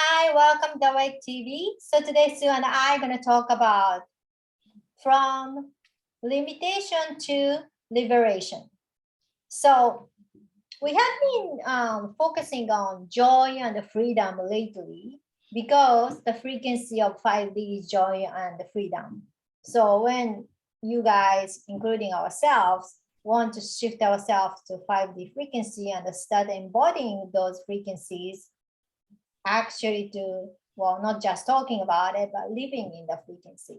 Hi, welcome to Awake TV. So today Sue and I are going to talk about from limitation to liberation. So we have been focusing on joy and freedom lately because the frequency of 5D is joy and freedom. So when you guys, including ourselves, want to shift ourselves to 5D frequency and start embodying those frequencies, actually to, well, not just talking about it, but living in the frequency.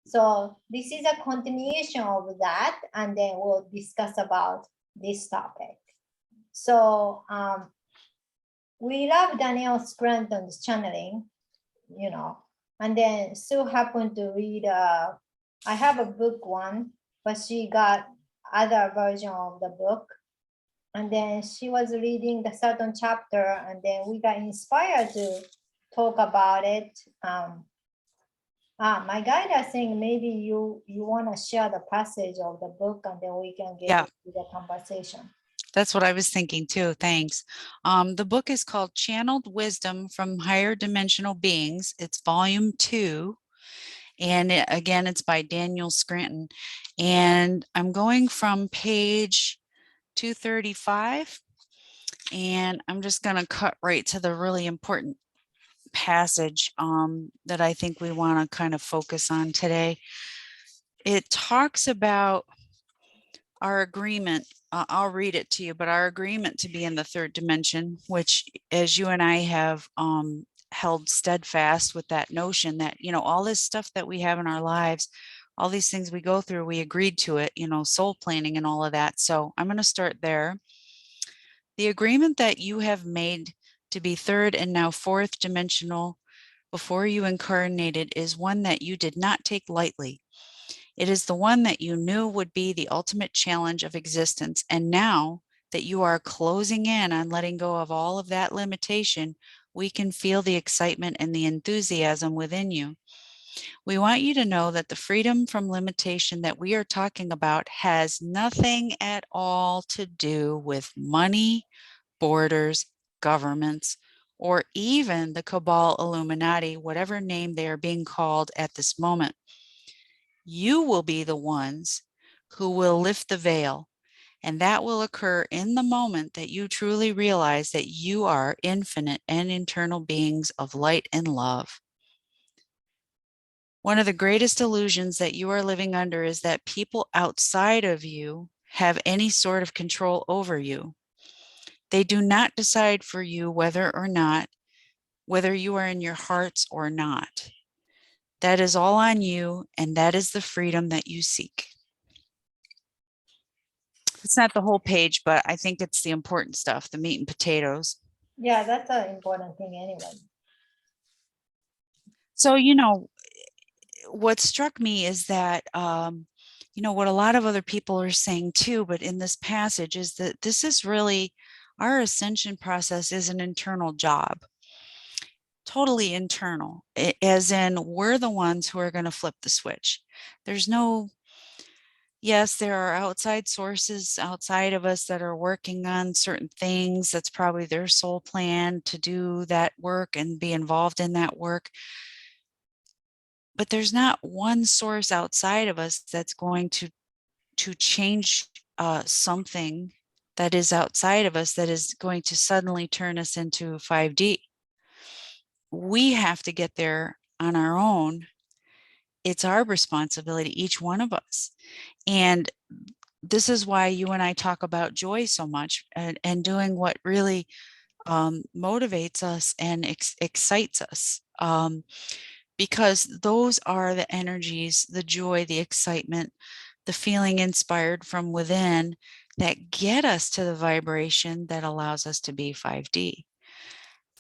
So this is a continuation of that, and then we'll discuss about this topic. So we love Daniel Scranton's channeling, you know, and then Sue happened to read, I have a book one, but she got other version of the book. And then she was reading the certain chapter, and then we got inspired to talk about it. My guide is saying maybe you want to share the passage of the book, and then we can get into the conversation. That's what I was thinking too. Thanks. The book is called Channeled Wisdom from Higher Dimensional Beings. It's volume 2. And again, it's by Daniel Scranton. And I'm going from page 235. And I'm just going to cut right to the really important passage that I think we want to kind of focus on today. It talks about our agreement. I'll read it to you, but our agreement to be in the third dimension, which, as you and I have held steadfast with that notion that, you know, all this stuff that we have in our lives, all these things we go through, we agreed to it, you know, soul planning and all of that. So I'm going to start there. The agreement that you have made to be third and now fourth dimensional before you incarnated is one that you did not take lightly. It is the one that you knew would be the ultimate challenge of existence. And now that you are closing in on letting go of all of that limitation, we can feel the excitement and the enthusiasm within you. We want you to know that the freedom from limitation that we are talking about has nothing at all to do with money, borders, governments, or even the cabal Illuminati, whatever name they are being called at this moment. You will be the ones who will lift the veil, and that will occur in the moment that you truly realize that you are infinite and eternal beings of light and love. One of the greatest illusions that you are living under is that people outside of you have any sort of control over you. They do not decide for you whether you are in your hearts or not. That is all on you, and that is the freedom that you seek. It's not the whole page, but I think it's the important stuff, the meat and potatoes. Yeah, that's an important thing anyway. So, you know, what struck me is that, you know, what a lot of other people are saying too, but in this passage is that this is really, our ascension process is an internal job. Totally internal, as in we're the ones who are going to flip the switch. There's no, yes, there are outside sources outside of us that are working on certain things. That's probably their soul plan to do that work and be involved in that work. But there's not one source outside of us that's going to change something that is outside of us that is going to suddenly turn us into 5D. We have to get there on our own. It's our responsibility, each one of us. And this is why you and I talk about joy so much, and doing what really motivates us and excites us. Because those are the energies, the joy, the excitement, the feeling inspired from within that get us to the vibration that allows us to be 5D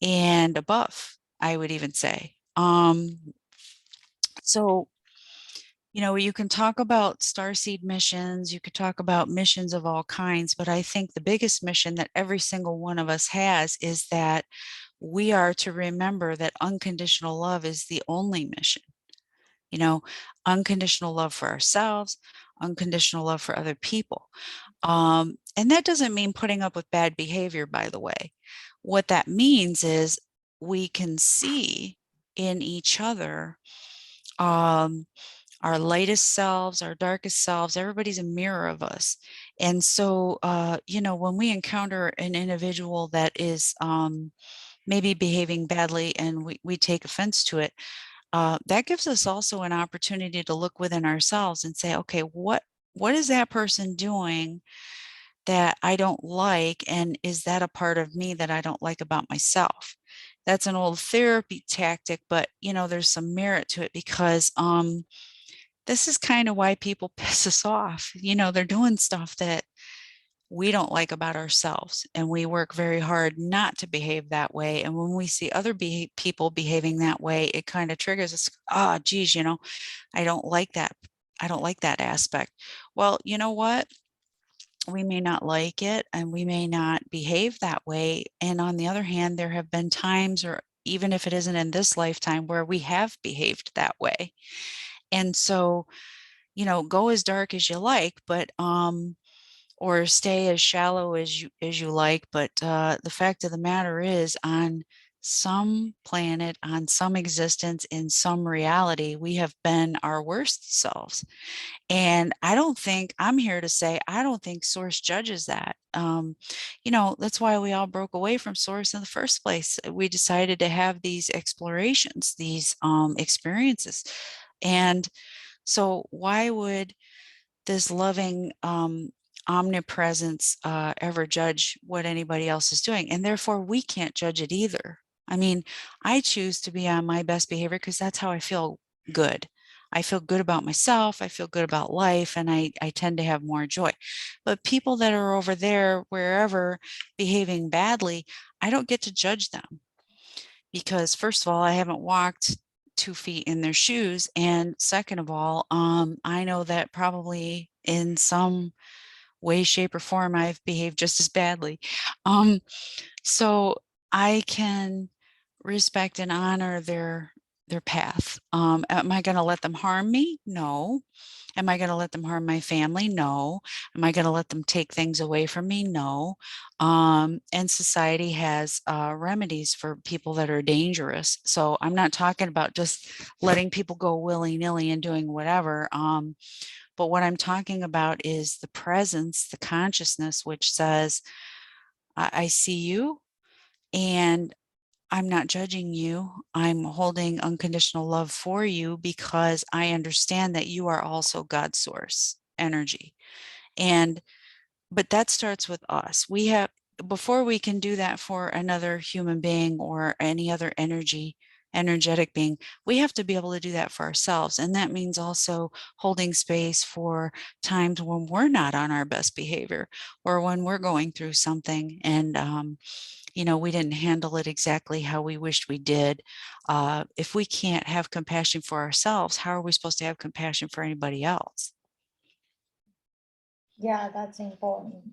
and above, I would even say. So, you know, you can talk about starseed missions, you could talk about missions of all kinds, but I think the biggest mission that every single one of us has is that we are to remember that unconditional love is the only mission. You know, unconditional love for ourselves, unconditional love for other people. And that doesn't mean putting up with bad behavior, by the way. What that means is we can see in each other our lightest selves, our darkest selves. Everybody's a mirror of us. And so, you know, when we encounter an individual that is maybe behaving badly and we take offense to it, that gives us also an opportunity to look within ourselves and say, okay, what is that person doing that I don't like? And is that a part of me that I don't like about myself? That's an old therapy tactic, but you know, there's some merit to it because this is kind of why people piss us off. You know, they're doing stuff that we don't like about ourselves, and we work very hard not to behave that way. And when we see other people behaving that way, it kind of triggers us. Oh, geez, you know, I don't like that. I don't like that aspect. Well, you know what? We may not like it and we may not behave that way. And on the other hand, there have been times, or even if it isn't in this lifetime, where we have behaved that way. And so, you know, go as dark as you like, but or stay as shallow as you like. But the fact of the matter is, on some planet, on some existence, in some reality, we have been our worst selves. And I'm here to say, I don't think Source judges that. You know, that's why we all broke away from Source in the first place. We decided to have these explorations, these experiences. And so why would this loving omnipresence ever judge what anybody else is doing? And therefore we can't judge it either. I mean, I choose to be on my best behavior because that's how I feel good. I feel good about myself. I feel good about life, and I tend to have more joy. But people that are over there, wherever, behaving badly, I don't get to judge them because, first of all, I haven't walked 2 feet in their shoes. And second of all, I know that probably in some way, shape, or form, I've behaved just as badly. So I can respect and honor their path. Am I going to let them harm me? No. Am I going to let them harm my family? No. Am I going to let them take things away from me? No. And society has remedies for people that are dangerous. So I'm not talking about just letting people go willy-nilly and doing whatever. But what I'm talking about is the presence, the consciousness, which says, I see you, and I'm not judging you. I'm holding unconditional love for you because I understand that you are also God's source energy. And, but that starts with us. We have, before we can do that for another human being or any other energetic being, we have to be able to do that for ourselves. And that means also holding space for times when we're not on our best behavior, or when we're going through something and, you know, we didn't handle it exactly how we wished we did. If we can't have compassion for ourselves, how are we supposed to have compassion for anybody else? Yeah, that's important.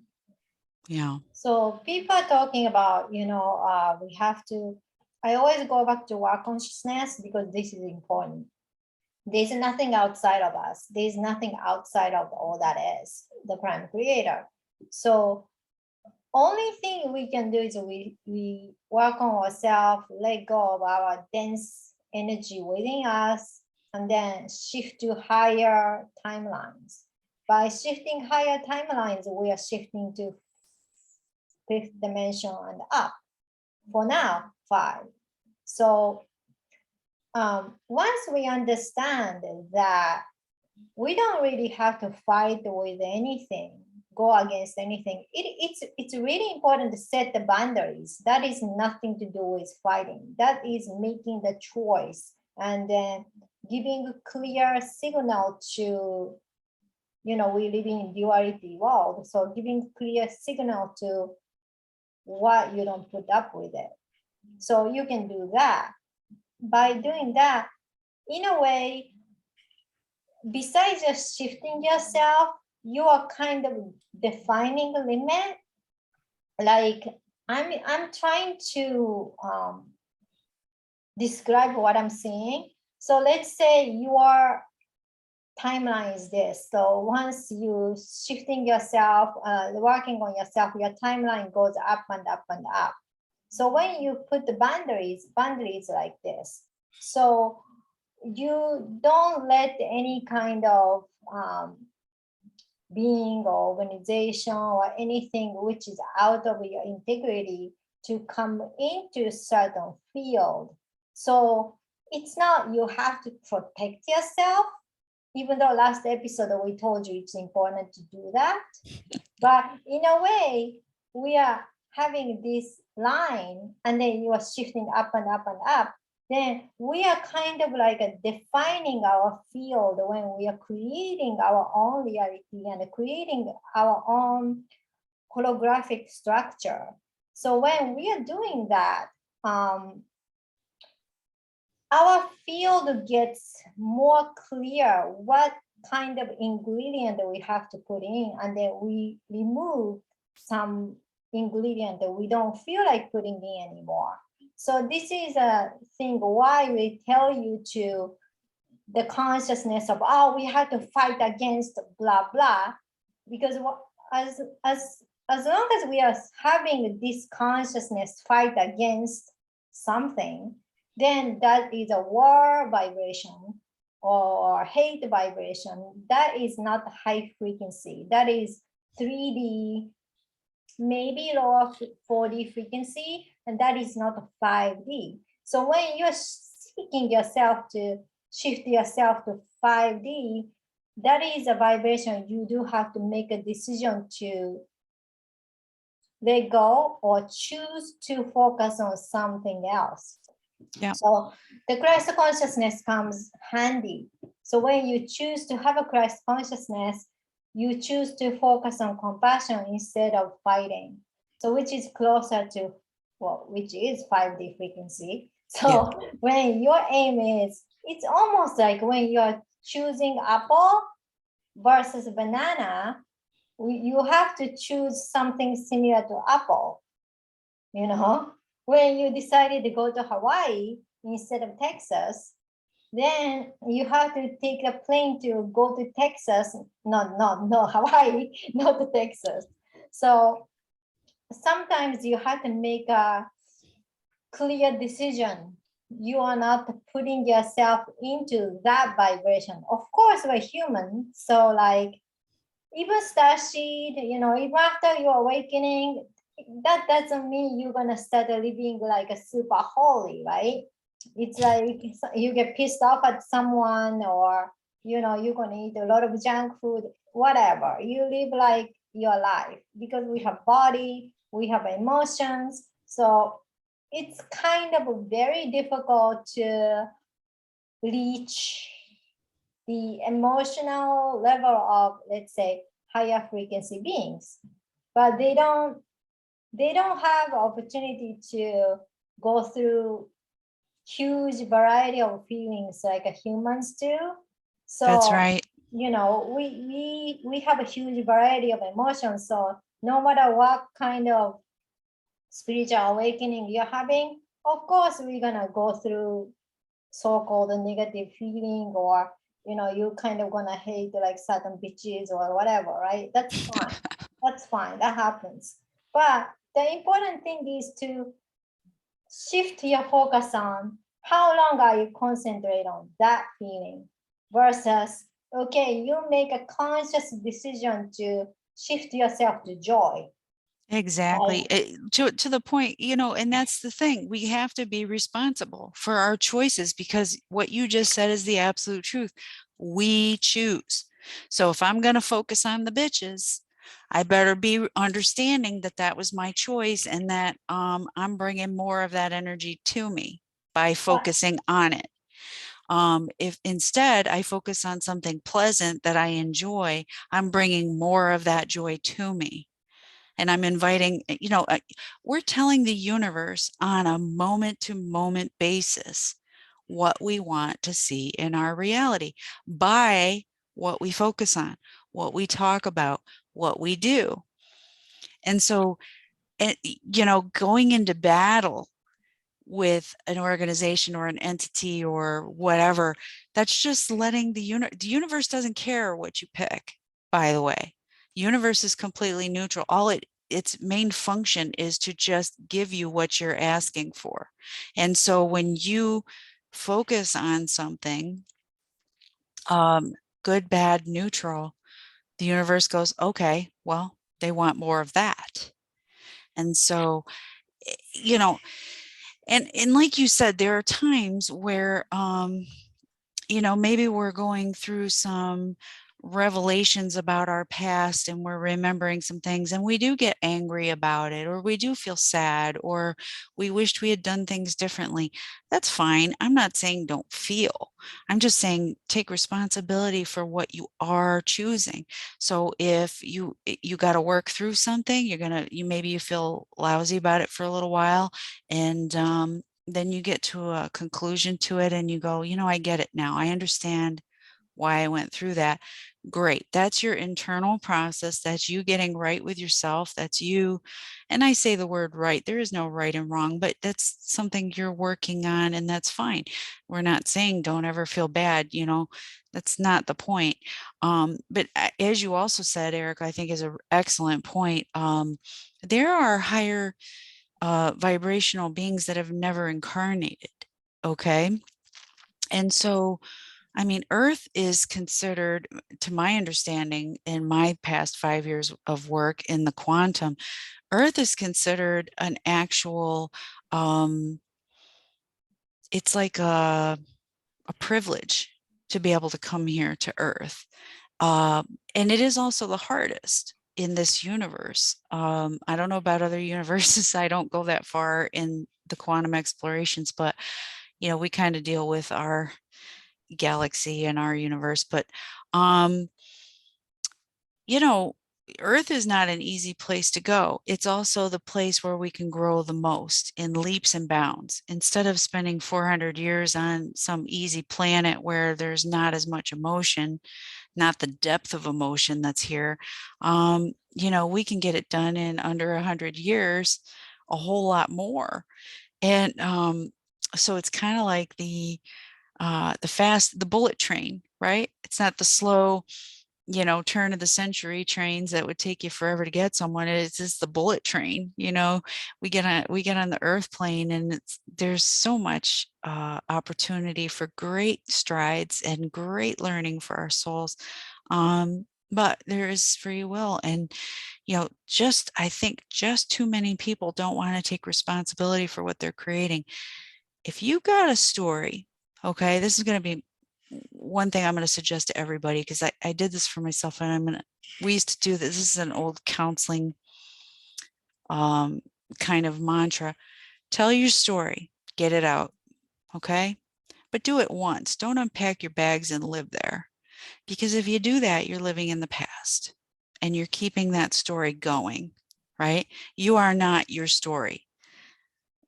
Yeah. So people are talking about, we have to, I always go back to our consciousness because this is important. There's nothing outside of us. There's nothing outside of all that is the prime creator. So only thing we can do is we work on ourselves, let go of our dense energy within us, and then shift to higher timelines. By shifting higher timelines, we are shifting to fifth dimension and up. For now, 5. So once we understand that we don't really have to fight with anything, go against anything. It's really important to set the boundaries. That is nothing to do with fighting. That is making the choice and then giving a clear signal to, we live in duality world. So giving clear signal to what you don't put up with it. So you can do that. By doing that, in a way, besides just shifting yourself, you are kind of defining a limit. Like I'm trying to describe what I'm saying. So let's say your timeline is this. So once you shifting yourself, working on yourself, your timeline goes up and up and up. So when you put the boundaries like this, so you don't let any kind of being or organization or anything which is out of your integrity to come into certain field. So it's not you have to protect yourself, even though last episode we told you it's important to do that. But in a way, we are having this line and then you are shifting up and up and up. Then we are kind of like defining our field when we are creating our own reality and creating our own holographic structure. So when we are doing that, our field gets more clear what kind of ingredient that we have to put in, and then we remove some ingredient that we don't feel like putting in anymore. So this is a thing why we tell you to the consciousness of, oh, we have to fight against blah blah, because as long as we are having this consciousness fight against something, then that is a war vibration or hate vibration. That is not high frequency. That is 3D, maybe lower 4D frequency, and that is not 5D. So when you're seeking yourself to shift yourself to 5D, that is a vibration you do have to make a decision to let go or choose to focus on something else. Yeah. So the Christ consciousness comes handy. So when you choose to have a Christ consciousness, you choose to focus on compassion instead of fighting. So which is closer to, well, which is 5D frequency. So when your aim is, it's almost like when you're choosing apple versus banana, you have to choose something similar to apple, you know? When you decided to go to Hawaii instead of Texas, then you have to take a plane to go to Texas, no, Hawaii, not to Texas. So sometimes you have to make a clear decision. You are not putting yourself into that vibration. Of course, we're human. So like even starseed, even after you're awakening, that doesn't mean you're gonna start living like a super holy, right? It's like you get pissed off at someone, or you're gonna eat a lot of junk food, whatever. You live like your life, because we have body, we have emotions. So it's kind of very difficult to reach the emotional level of, let's say, higher frequency beings, but they don't have opportunity to go through huge variety of feelings like humans do. So That's right. We have a huge variety of emotions. So no matter what kind of spiritual awakening you're having, of course we're gonna go through so-called negative feeling, or you kind of gonna hate like certain bitches or whatever, right? That's fine. That's fine, that happens. But the important thing is to shift your focus on how long are you concentrate on that feeling, versus, okay, you make a conscious decision to shift yourself to joy. Exactly. To the point, and that's the thing. We have to be responsible for our choices, because what you just said is the absolute truth. We choose. So if I'm going to focus on the bitches, I better be understanding that that was my choice, and that I'm bringing more of that energy to me by focusing on it. If instead I focus on something pleasant that I enjoy, I'm bringing more of that joy to me. And I'm inviting, we're telling the universe on a moment to moment basis what we want to see in our reality by what we focus on, what we talk about, what we do. And so, going into battle with an organization or an entity or whatever, that's just letting the universe doesn't care what you pick, by the way. Universe is completely neutral. All it its main function is to just give you what you're asking for. And so when you focus on something, good, bad, neutral, the universe goes, okay, well, they want more of that. And so, you know, and like you said, there are times where, you know, maybe we're going through some revelations about our past and we're remembering some things and we do get angry about it, or we do feel sad, or we wished we had done things differently. That's fine. I'm not saying don't feel. I'm just saying take responsibility for what you are choosing. So if you got to work through something, maybe you feel lousy about it for a little while, and then you get to a conclusion to it and you go, you know, I get it now. I understand why I went through that. Great. That's your internal process. That's you getting right with yourself. That's you. And I say the word right. There is no right and wrong, but that's something you're working on, and that's fine. We're not saying don't ever feel bad. You know, that's not the point. But as you also said, Eric, I think is an excellent point. There are higher vibrational beings that have never incarnated. Okay. And so, I mean, Earth is considered, to my understanding, in my past 5 years of work in the quantum, Earth is considered an actual, it's like a privilege to be able to come here to Earth. And it is also the hardest in this universe. I don't know about other universes. I don't go that far in the quantum explorations, but you know, we kind of deal with our galaxy and our universe. But you know, Earth is not an easy place to go. It's also the place where we can grow the most in leaps and bounds. Instead of spending 400 years on some easy planet where there's not as much emotion, not the depth of emotion that's here, you know, we can get it done in under 100 years, a whole lot more. And so it's kind of like the bullet train, right? It's not the slow, you know, turn of the century trains that would take you forever to get someone. It's just the bullet train. You know, we get on the earth plane, and there's so much opportunity for great strides and great learning for our souls. But there is free will, and you know, I think just too many people don't want to take responsibility for what they're creating. If you got a story, okay, this is going to be one thing I'm going to suggest to everybody, because I did this for myself, and we used to do this. This is an old counseling kind of mantra. Tell your story, get it out, okay? But do it once. Don't unpack your bags and live there. Because if you do that, you're living in the past and you're keeping that story going, right? You are not your story.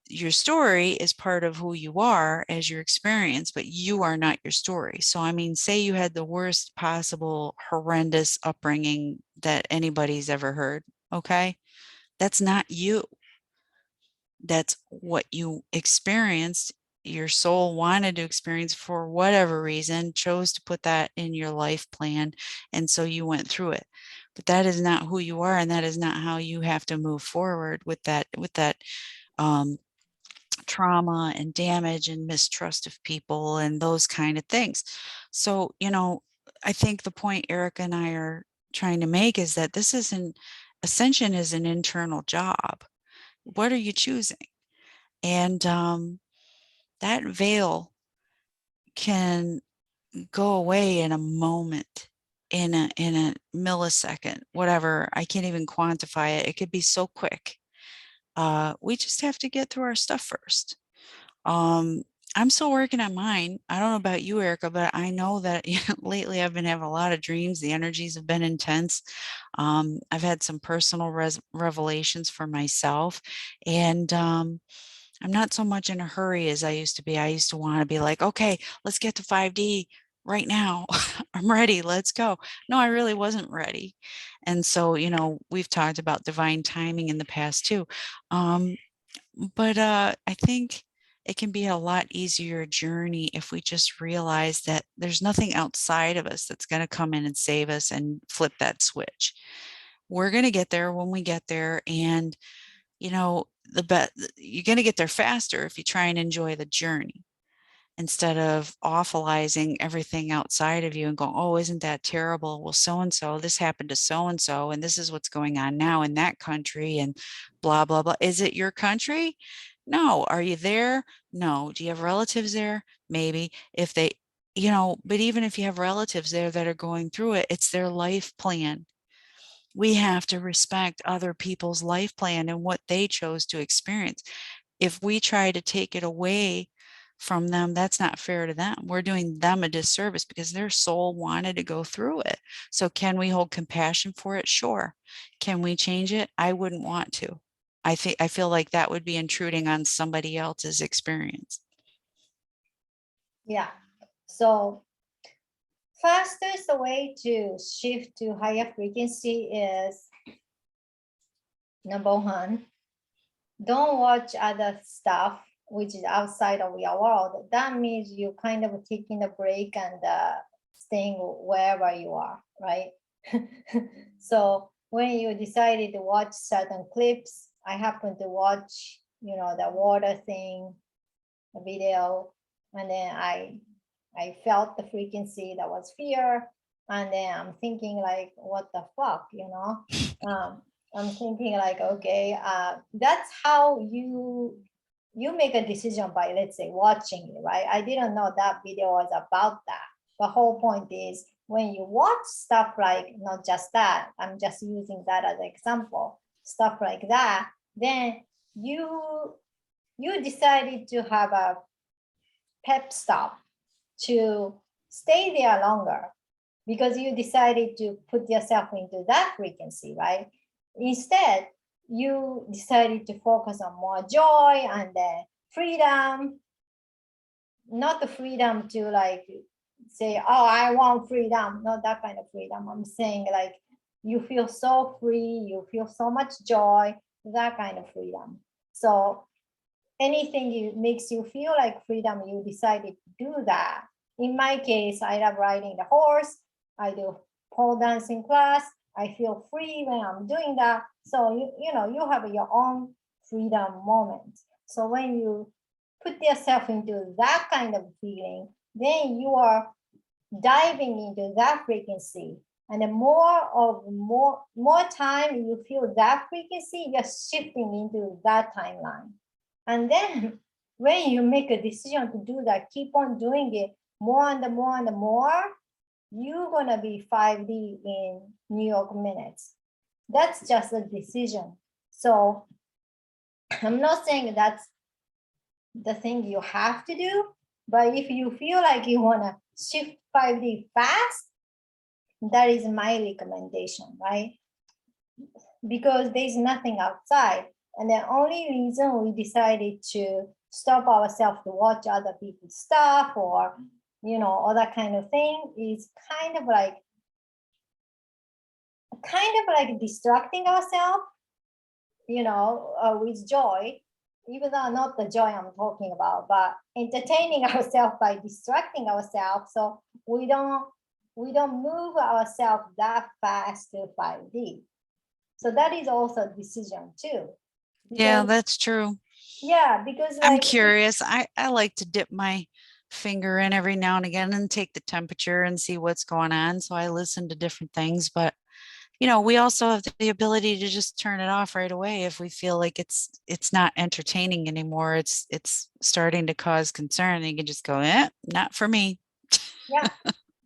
Your story is part of who you are as your experience, but you are not your story. So, I mean, say you had the worst possible horrendous upbringing that anybody's ever heard. Okay. That's not you. That's what you experienced. Your soul wanted to experience for whatever reason, chose to put that in your life plan. And so you went through it. But that is not who you are. And that is not how you have to move forward with that, um, trauma and damage and mistrust of people and those kind of things. So, you know, I think the point Erica and I are trying to make is that ascension is an internal job. What are you choosing? And that veil can go away in a moment, in a millisecond, whatever. I can't even quantify it. It could be so quick. We just have to get through our stuff first. I'm still working on mine. I don't know about you, Erica, but I know that lately I've been having a lot of dreams. The energies have been intense. I've had some personal revelations for myself, and I'm not so much in a hurry as I used to be. I used to want to be like, okay, let's get to 5D right now. I'm ready. Let's go. No, I really wasn't ready. And so, you know, we've talked about divine timing in the past too. But I think it can be a lot easier journey if we just realize that there's nothing outside of us that's going to come in and save us and flip that switch. we're going to get there when we get there. And, you know, you're going to get there faster if you try and enjoy the journey instead of awfulizing everything outside of you and going, oh, isn't that terrible? Well, so-and-so, this happened to so-and-so, and this is what's going on now in that country and blah, blah, blah. Is it your country? No. Are you there? No. Do you have relatives there? Maybe. If they, you know, but even if you have relatives there that are going through it, it's their life plan. We have to respect other people's life plan and what they chose to experience. If we try to take it away from them, that's not fair to them. We're doing them a disservice because their soul wanted to go through it. So can we hold compassion for it? Sure. Can we change it? I wouldn't want to. I feel like that would be intruding on somebody else's experience. Yeah. So fastest way to shift to higher frequency is, number one, don't watch other stuff which is outside of your world. That means you kind of taking a break and staying wherever you are, right? So when you decided to watch certain clips, I happened to watch, you know, the water thing, the video, and then I felt the frequency that was fear, and then I'm thinking like, what the fuck, you know? I'm thinking like, okay, that's how you make a decision by, let's say, watching it, right? I didn't know that video was about that. The whole point is when you watch stuff like, not just that, I'm just using that as an example, stuff like that, then you decided to have a pep stop to stay there longer because you decided to put yourself into that frequency, right? Instead, you decided to focus on more joy and freedom, not the freedom to like say, oh, I want freedom, not that kind of freedom. I'm saying like you feel so free, you feel so much joy, that kind of freedom. So anything makes you feel like freedom, you decided to do that. In my case, I love riding the horse. I do pole dancing class. I feel free when I'm doing that. So you know, you have your own freedom moment. So when you put yourself into that kind of feeling, then you are diving into that frequency. And the more time you feel that frequency, you're shifting into that timeline. And then when you make a decision to do that, keep on doing it more and more and more, you're gonna be 5D in New York minutes. That's just a decision. So I'm not saying that's the thing you have to do, but if you feel like you wanna shift 5D fast, that is my recommendation, right? Because there's nothing outside. And the only reason we decided to stop ourselves to watch other people's stuff or, you know, all that kind of thing is kind of like distracting ourselves, you know, with joy, even though not the joy I'm talking about, but entertaining ourselves by distracting ourselves. So we don't move ourselves that fast to 5D. So that is also a decision too. Yeah, that's true. Yeah, because I'm like curious. I like to dip my finger in every now and again and take the temperature and see what's going on. So I listen to different things, but you know, we also have the ability to just turn it off right away if we feel like it's not entertaining anymore. It's starting to cause concern. And you can just go, not for me. yeah.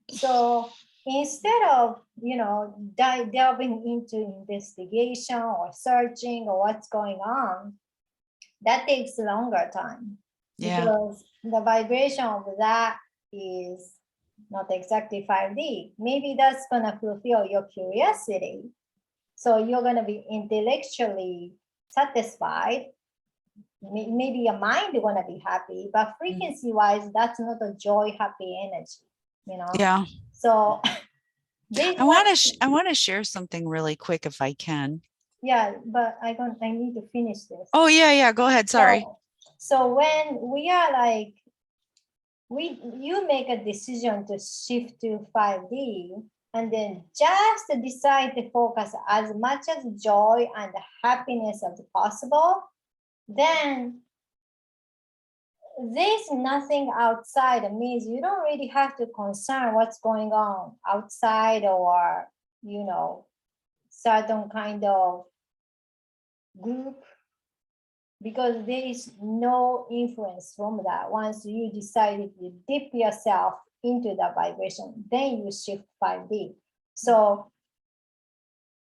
So instead of, you know, delving into investigation or searching or what's going on, that takes longer time. Yeah. Because the vibration of that is not exactly 5D. Maybe that's gonna fulfill your curiosity. So you're gonna be intellectually satisfied. Maybe your mind is gonna be happy, but frequency wise, that's not a joy, happy energy, you know? Yeah. So I want to share something really quick if I can. yeah, but I need to finish this. Oh yeah, go ahead. Sorry. So when we are like, you make a decision to shift to 5D, and then just decide to focus as much as joy and happiness as possible, then there's nothing outside. It means you don't really have to concern what's going on outside, or, you know, certain kind of group, because there is no influence from that. Once you decided to dip yourself into the vibration, then you shift 5D. So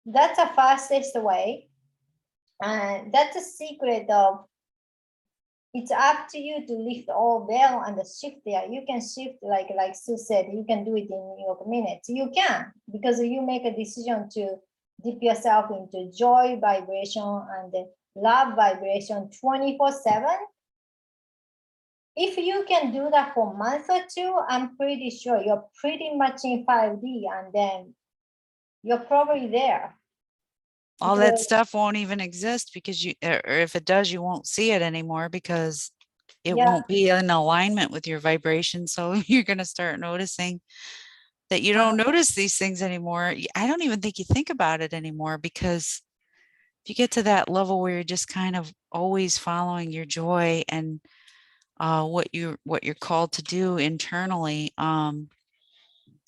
that's the fastest way. And that's a secret of, it's up to you to lift all veil and shift there. You can shift, like Sue said, you can do it in your minutes. You can, because you make a decision to dip yourself into joy vibration and love vibration 24/7. If you can do that for a month or two, I'm pretty sure you're pretty much in 5D, and then you're probably there. All that Because, stuff won't even exist because you, or if it does, you won't see it anymore because it yeah, won't be in alignment with your vibration. So you're going to start noticing that you don't notice these things anymore. I don't even think you think about it anymore, because if you get to that level where you're just kind of always following your joy and what you're called to do internally,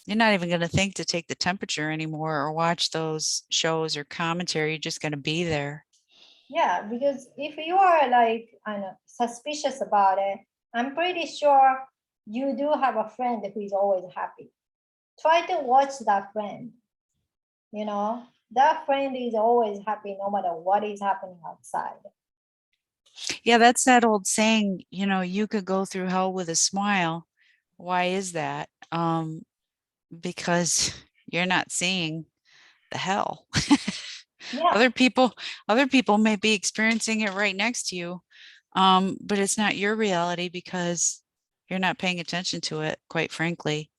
you're not even going to think to take the temperature anymore or watch those shows or commentary. You're just going to be there. yeah, because if you are like, I know, suspicious about it, I'm pretty sure you do have a friend who is always happy. Try to watch that friend. You know, that friend is always happy no matter what is happening outside. Yeah, that's that old saying, you could go through hell with a smile. Why is that? Because you're not seeing the hell. Yeah, other people may be experiencing it right next to you. But it's not your reality because you're not paying attention to it, quite frankly.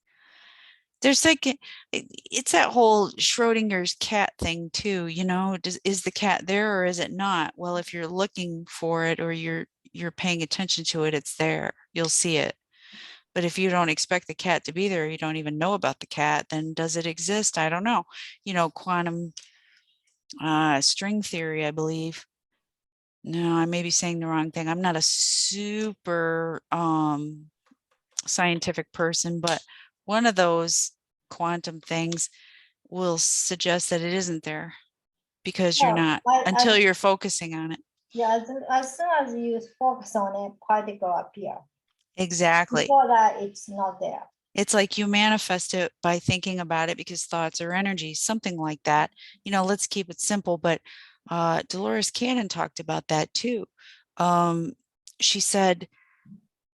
There's like it's that whole Schrodinger's cat thing too, is the cat there or is it not? Well, if you're looking for it or you're paying attention to it, it's there. You'll see it. But if you don't expect the cat to be there, you don't even know about the cat, then does it exist? I don't know. Quantum string theory, I believe. No, I may be saying the wrong thing. I'm not a super scientific person, but one of those quantum things will suggest that it isn't there because you're yeah. not, until you're focusing on it. Yeah, as soon as you focus on it, particle appear. Exactly. Before that, it's not there. It's like you manifest it by thinking about it because thoughts are energy, something like that. Let's keep it simple. But Dolores Cannon talked about that too. She said,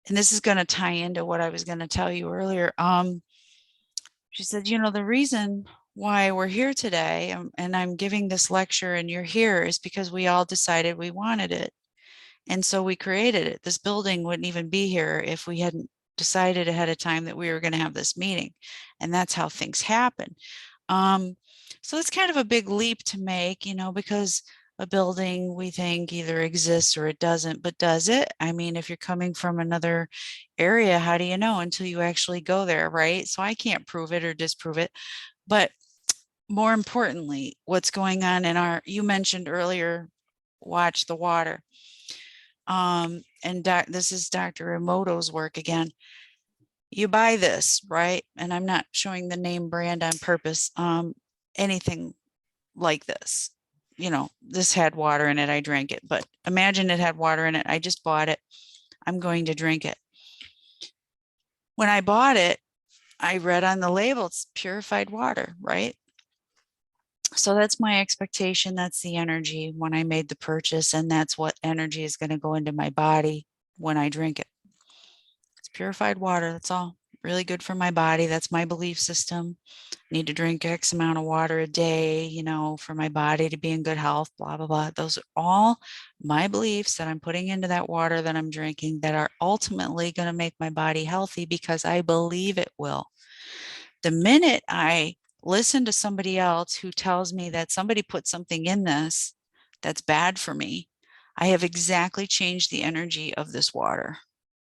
and this is going to tie into what I was going to tell you earlier. She said, the reason why we're here today, and I'm giving this lecture and you're here, is because we all decided we wanted it. And so we created it. This building wouldn't even be here if we hadn't decided ahead of time that we were going to have this meeting. And that's how things happen. So it's kind of a big leap to make, because a building we think either exists or it doesn't, but does it? I mean, if you're coming from another area, how do you know until you actually go there, right? So I can't prove it or disprove it. But more importantly, what's going on you mentioned earlier, watch the water. And this is Dr. Emoto's work again. You buy this, right? And I'm not showing the name brand on purpose. Anything like this, this had water in it. I drank it, but imagine it had water in it. I just bought it. I'm going to drink it. When I bought it, I read on the label, it's purified water, right? So that's my expectation. That's the energy when I made the purchase. And that's what energy is going to go into my body when I drink it. It's purified water. That's all. Really good for my body. That's my belief system. I need to drink X amount of water a day, for my body to be in good health, blah, blah, blah. Those are all my beliefs that I'm putting into that water that I'm drinking that are ultimately going to make my body healthy because I believe it will. The minute I listen to somebody else who tells me that somebody put something in this that's bad for me, I have exactly changed the energy of this water.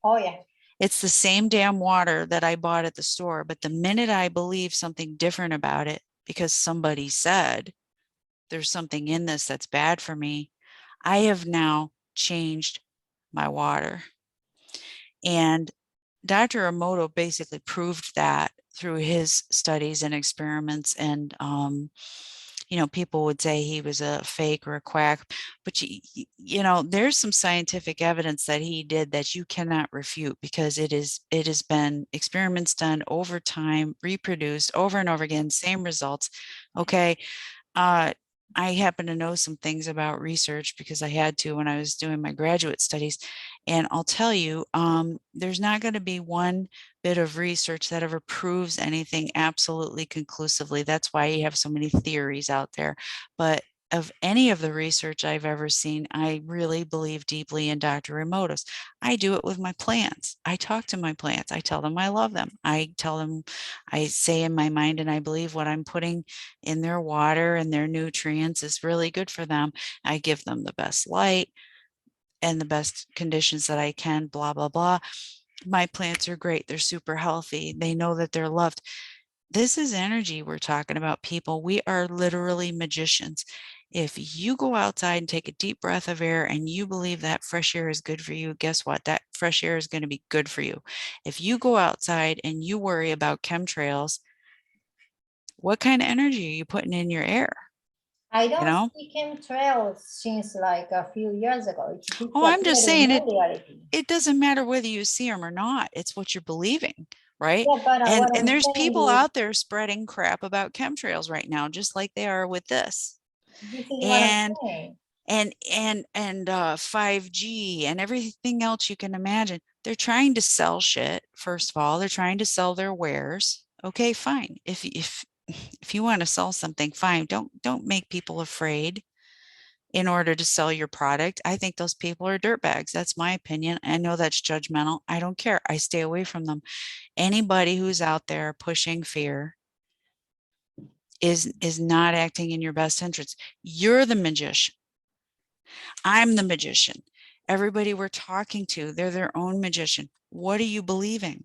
Oh, yeah. It's the same damn water that I bought at the store, but the minute I believe something different about it, because somebody said there's something in this that's bad for me, I have now changed my water. And Dr. Emoto basically proved that through his studies and experiments. And, you know, people would say he was a fake or a quack, but you know, there's some scientific evidence that he did that you cannot refute, because it has been experiments done over time, reproduced over and over again, same results. Okay. I happen to know some things about research because I had to when I was doing my graduate studies. And I'll tell you, there's not going to be one bit of research that ever proves anything absolutely conclusively. That's why you have so many theories out there. But of any of the research I've ever seen, I really believe deeply in Dr. Emoto's. I do it with my plants. I talk to my plants. I tell them I love them. I tell them, I say in my mind, and I believe what I'm putting in their water and their nutrients is really good for them. I give them the best light and the best conditions that I can, blah, blah, blah. My plants are great. They're super healthy. They know that they're loved. This is energy we're talking about, people. We are literally magicians. If you go outside and take a deep breath of air and you believe that fresh air is good for you, guess what? That fresh air is going to be good for you. If you go outside and you worry about chemtrails, what kind of energy are you putting in your air? I You don't know? see chemtrails since like a few years ago. It Oh, I'm just disappeared in saying my it. reality. It doesn't matter whether you see them or not. It's what you're believing, right? Yeah, but And what I'm there's people saying is, out there spreading crap about chemtrails right now, just like they are with this. this is what I'm And saying. 5G and everything else you can imagine. They're trying to sell shit. First of all, they're trying to sell their wares. Okay, fine. If you want to sell something, fine. Don't make people afraid in order to sell your product. I think those people are dirtbags. That's my opinion. I know that's judgmental. I don't care. I stay away from them. Anybody who's out there pushing fear is not acting in your best interest. You're the magician. I'm the magician. Everybody we're talking to, they're their own magician. What are you believing?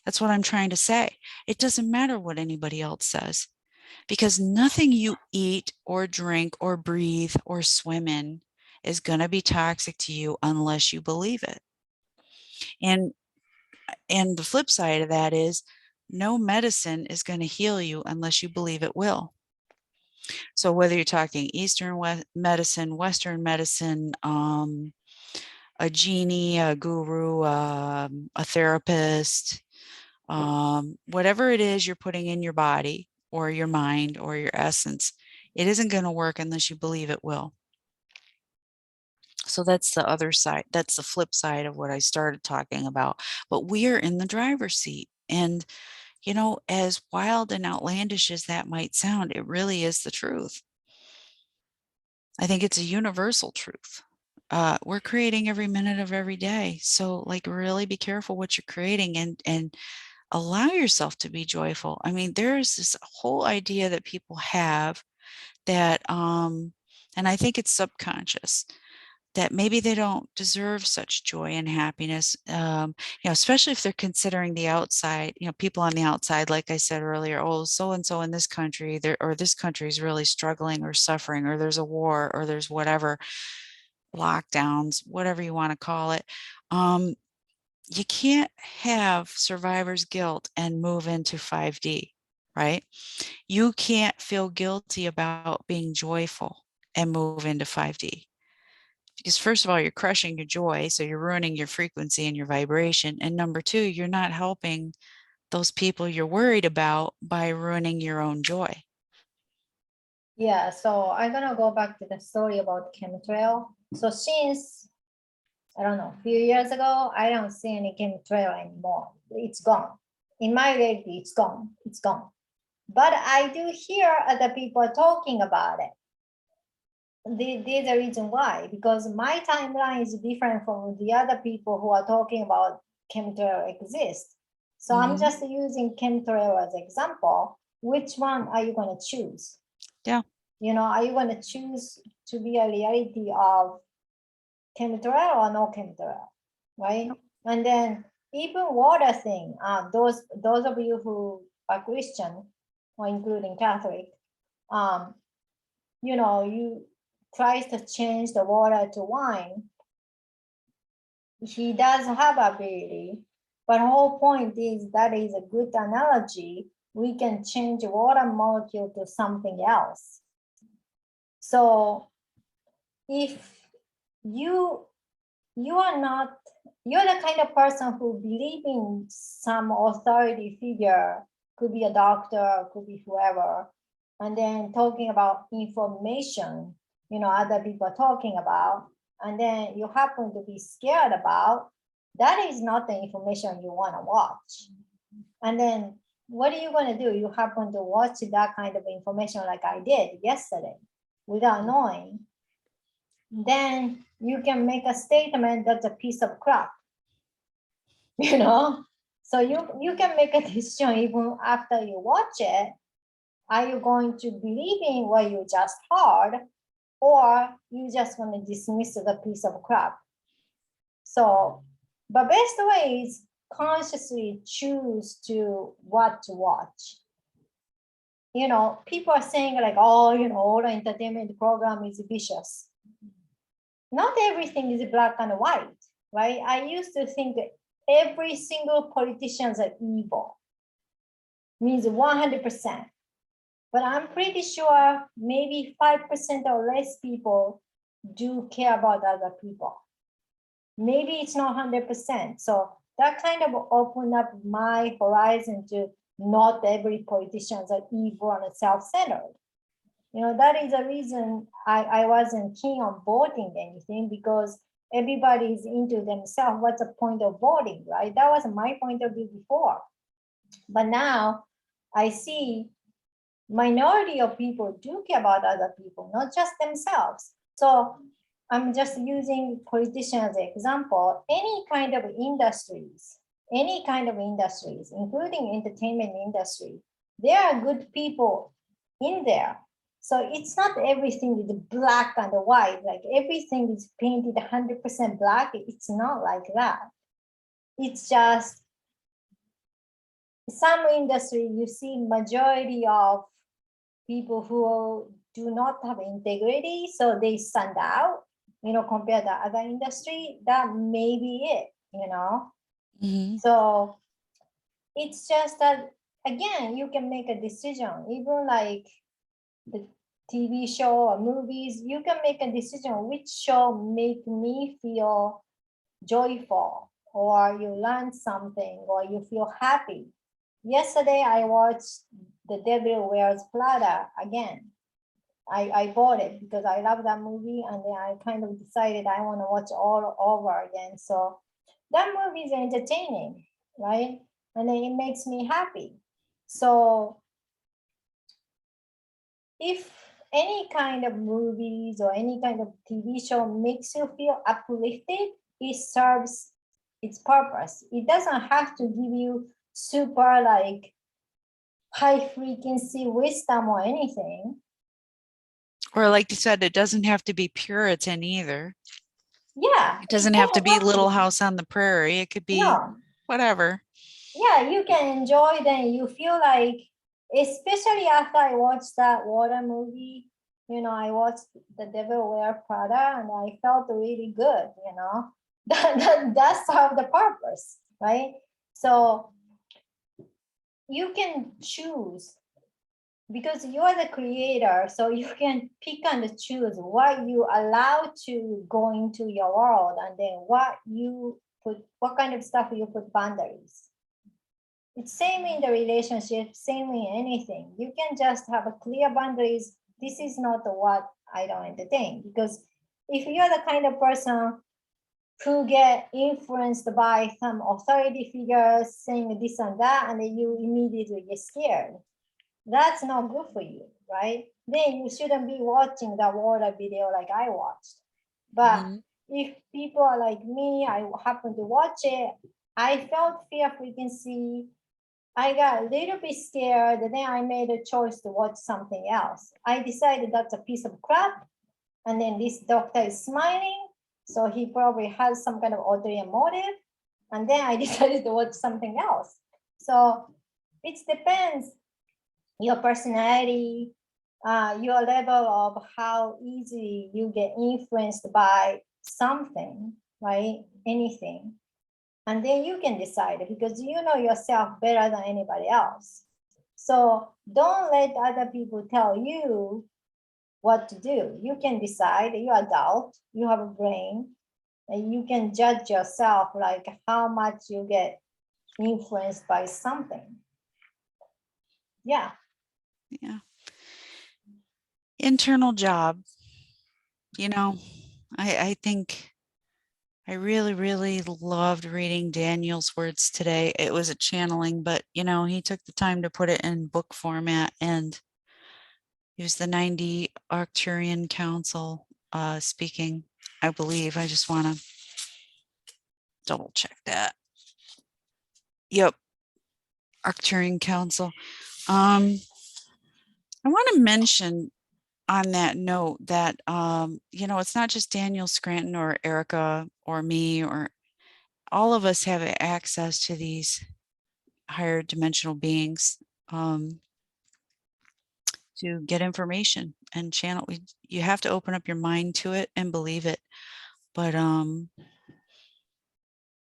That's what I'm trying to say. It doesn't matter what anybody else says, because nothing you eat or drink or breathe or swim in is going to be toxic to you unless you believe it. And the flip side of that is no medicine is going to heal you unless you believe it will. So whether you're talking Eastern medicine, Western medicine, a genie, a guru, a therapist, whatever it is you're putting in your body or your mind or your essence, it isn't going to work unless you believe it will. So that's the other side. That's the flip side of what I started talking about. But we are in the driver's seat. And, you know, as wild and outlandish as that might sound, it really is the truth. I think it's a universal truth. We're creating every minute of every day. So like really be careful what you're creating and allow yourself to be joyful. I mean, there's this whole idea that people have that and I think it's subconscious, that maybe they don't deserve such joy and happiness, you know, especially if they're considering the outside, you know, people on the outside, like I said earlier, oh, so-and-so in this country, there, or this country is really struggling or suffering, or there's a war, or there's whatever, lockdowns, whatever you want to call it. You can't have survivor's guilt and move into 5D, right? You can't feel guilty about being joyful and move into 5D. Because first of all, you're crushing your joy, so you're ruining your frequency and your vibration. And number two, you're not helping those people you're worried about by ruining your own joy. Yeah, so I'm gonna go back to the story about chemtrail. So since, I don't know, a few years ago, I don't see any chemtrail anymore. It's gone. In my reality, it's gone. It's gone. But I do hear other people talking about it. There's a reason why, because my timeline is different from the other people who are talking about chemtrail exists. So I'm just using chemtrail as an example. Which one are you going to choose? Yeah. You know, are you going to choose to be a reality of chemtrail or no chemtrail, right? And then even water thing, those of you who are Christian, or including Catholic, you know, you tries to change the water to wine. He does have ability, but the whole point is that is a good analogy. We can change water molecule to something else. So if you're the kind of person who believe in some authority figure, could be a doctor, could be whoever, and then talking about information, you know, other people are talking about, and then you happen to be scared about, that is not the information you want to watch. And then what are you going to do? You happen to watch that kind of information like I did yesterday without knowing. Then you can make a statement that's a piece of crap, you know? So you can make a decision even after you watch it. Are you going to believe in what you just heard, or you just going to dismiss the piece of crap? So, but best way is consciously choose to what to watch. You know, people are saying like, oh, you know, all entertainment program is vicious. Not everything is black and white, right? I used to think that every single politicians are evil, means 100%. But I'm pretty sure maybe 5% or less people do care about other people. Maybe it's not 100%. So that kind of opened up my horizon to not every politicians are evil and self-centered. You know, that is the reason I wasn't keen on voting anything, because everybody is into themselves. What's the point of voting, right? That was my point of view before. But now I see minority of people do care about other people, not just themselves. So I'm just using politicians as an example. Any kind of industries, including entertainment industry, there are good people in there. So it's not everything is black and white, like everything is painted 100% black. It's not like that. It's just some industry, you see majority of people who do not have integrity, so they stand out, you know, compared to other industry. That may be it, you know. Mhm. So it's just that, again, you can make a decision, even like the TV show or movies, you can make a decision which show make me feel joyful, or you learn something, or you feel happy. Yesterday I watched The Devil Wears Prada again. I bought it because I love that movie, and then I kind of decided I want to watch all over again. So that movie is entertaining, right? And then it makes me happy. So if any kind of movies or any kind of TV show makes you feel uplifted, it serves its purpose. It doesn't have to give you super like high frequency wisdom or anything. Or like you said, it doesn't have to be Puritan either. Yeah. It doesn't have to be Little House on the Prairie. It could be No. whatever. Yeah, you can enjoy then. You feel like, especially after I watched that water movie, you know, I watched The Devil Wears Prada and I felt really good, you know. That's served the purpose, right? So you can choose, because you are the creator, so you can pick and choose what you allow to go into your world, and then what you put, what kind of stuff you put boundaries. It's same in the relationship, same in anything. You can just have a clear boundaries. This is not what I don't entertain, because if you're the kind of person who get influenced by some authority figures saying this and that, and then you immediately get scared, that's not good for you, right? Then you shouldn't be watching the water video like I watched. But if people are like me, I happen to watch it, I felt fear frequency, I got a little bit scared, and then I made a choice to watch something else. I decided that's a piece of crap, and then this doctor is smiling, so he probably has some kind of ulterior motive, And then I decided to watch something else. So it depends your personality, your level of how easily you get influenced by something, right? Anything. And then you can decide because you know yourself better than anybody else. So don't let other people tell you what to do. You can decide, you're adult, you have a brain, and you can judge yourself like how much you get influenced by something. Yeah. Yeah. Internal job. You know, I think I really, really loved reading Daniel's words today. It was a channeling, but you know, he took the time to put it in book format, and it was the 90 Arcturian Council speaking, I believe. I just want to double check that. Yep, Arcturian Council. I want to mention on that note that you know, it's not just Daniel Scranton or Erica or me, or all of us have access to these higher dimensional beings to get information and channel. You have to open up your mind to it and believe it. But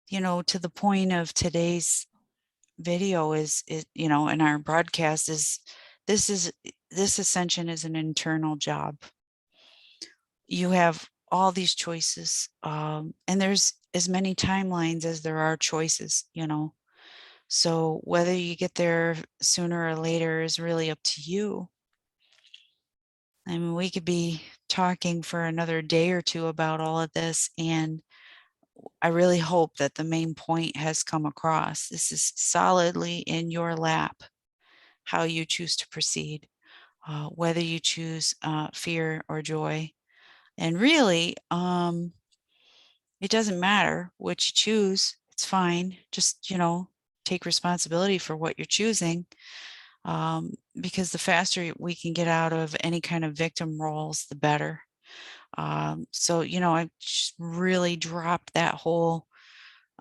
you know, to the point of today's video is you know, in our broadcast is this ascension is an internal job. You have all these choices, and there's as many timelines as there are choices, you know. So whether you get there sooner or later is really up to you. I mean, we could be talking for another day or two about all of this, and I really hope that the main point has come across. This is solidly in your lap, how you choose to proceed, whether you choose fear or joy. And really, it doesn't matter what you choose. It's fine. Just, you know, take responsibility for what you're choosing, because the faster we can get out of any kind of victim roles, the better. So, you know, I just really dropped that whole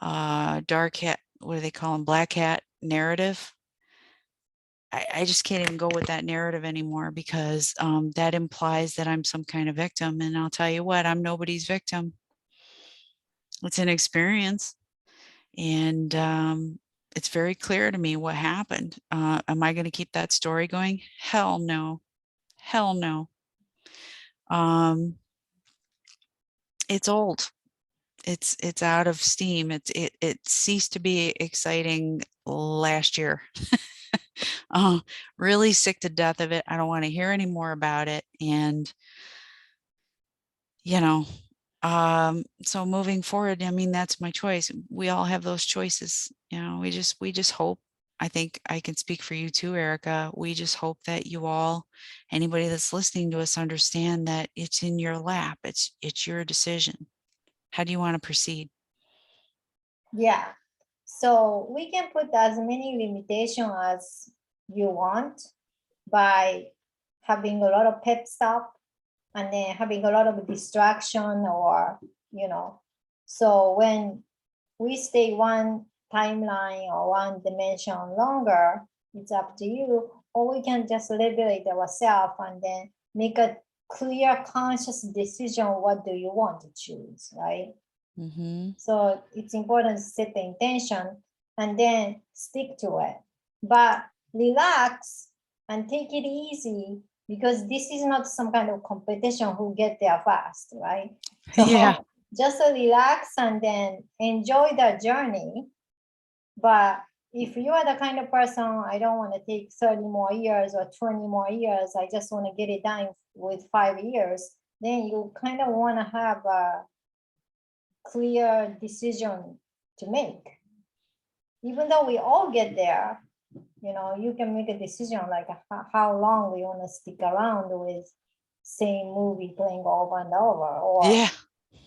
dark hat, what do they call them, black hat narrative. I just can't even go with that narrative anymore, because that implies that I'm some kind of victim. And I'll tell you what, I'm nobody's victim. It's an experience. And it's very clear to me what happened. Am I going to keep that story going? Hell no. Hell no. It's old. It's out of steam. It ceased to be exciting last year. Really sick to death of it. I don't want to hear any more about it. And you know, so moving forward, I mean, that's my choice. We all have those choices. You know, we just hope, I think I can speak for you too, Erica. We just hope that you all, anybody that's listening to us, understand that it's in your lap. It's your decision. How do you want to proceed? Yeah. So we can put as many limitations as you want by having a lot of pep stop and then having a lot of distraction, or, you know, so when we stay one timeline or one dimension longer, it's up to you, or we can just liberate ourselves and then make a clear conscious decision. What do you want to choose, right? Mm-hmm. So it's important to set the intention and then stick to it. But relax and take it easy, because this is not some kind of competition who get there fast, right? So Yeah. just relax and then enjoy the journey. But if you are the kind of person, I don't want to take 30 more years or 20 more years, I just want to get it done with 5 years, then you kind of want to have a clear decision to make. Even though we all get there, you know, you can make a decision like how long we want to stick around with same movie playing over and over, or Yeah.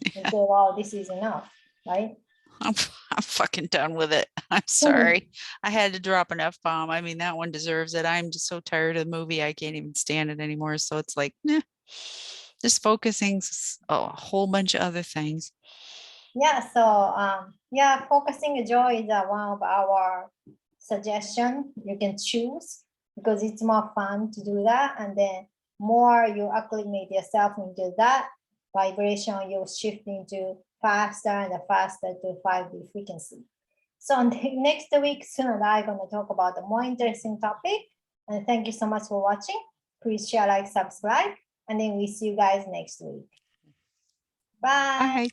you say, well, this is enough, right? I'm fucking done with it. I'm sorry. I had to drop an F-bomb. I mean, that one deserves it. I'm just so tired of the movie. I can't even stand it anymore. So it's like, just focusing a whole bunch of other things. Yeah, so yeah, focusing joy is one of our suggestion. You can choose because it's more fun to do that, and then more you acclimate yourself into that vibration, you shift into faster and faster to 5D frequency. So next week, soon and I are going to talk about a more interesting topic. And thank you so much for watching. Please share, like, subscribe, and then we see you guys next week. Bye. Bye.